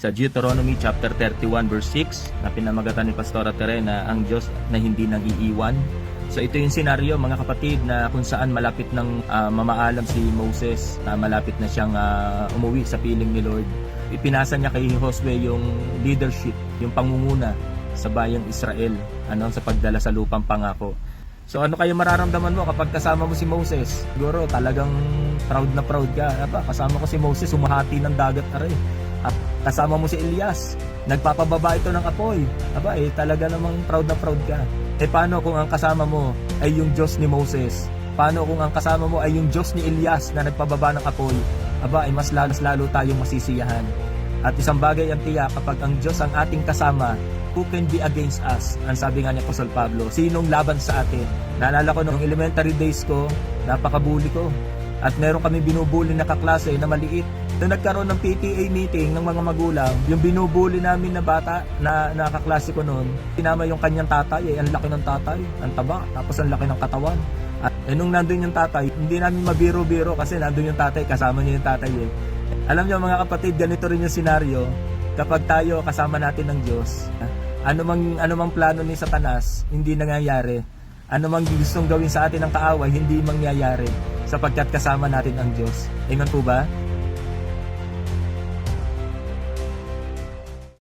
sa Deuteronomy chapter 31 verse 6 na pinamagatan ni Pastora Tere na ang Diyos na hindi nang iiwan. So ito yung senaryo mga kapatid na kung saan malapit ng mamaalam si Moses, na malapit na siyang umuwi sa piling ni Lord. Ipinasa niya kay Josue yung leadership, yung pangunguna sa bayang Israel sa pagdala sa lupang pangako. So ano kayo mararamdaman mo kapag kasama mo si Moses? Siguro talagang proud na proud ka. Kasama ko si Moses, humahati ng dagat aray. At kasama mo si Elias, nagpapababa ito ng apoy. Talaga namang proud na proud ka. Paano kung ang kasama mo ay yung Diyos ni Moses? Paano kung ang kasama mo ay yung Diyos ni Elias na nagpababa ng apoy? Mas lalo tayong masisiyahan. At isang bagay ang tiyak, kapag ang Diyos ang ating kasama, who can be against us? Ang sabi nga ni Apostol Pablo, sinong laban sa atin? Naalala ko nung elementary days ko, napakabuli ko. At meron kami binubuli na kaklase na maliit. Nung nagkaroon ng PTA meeting ng mga magulang, yung binubuli namin na bata na kaklase ko noon, tinama yung kanyang tatay, ang laki ng tatay, ang taba, tapos ang laki ng katawan. At nung nandun yung tatay, hindi namin mabiro-biro kasi nandun yung tatay, kasama niya yung tatay Alam niyo mga kapatid, ganito rin yung senaryo kapag tayo kasama natin ng Diyos. Ano mang plano ni Satanas, hindi nangyayari. Ano mang gustong gawin sa atin ng kaaway, hindi mangyayari sapagkat kasama natin ang Diyos. Amen po ba?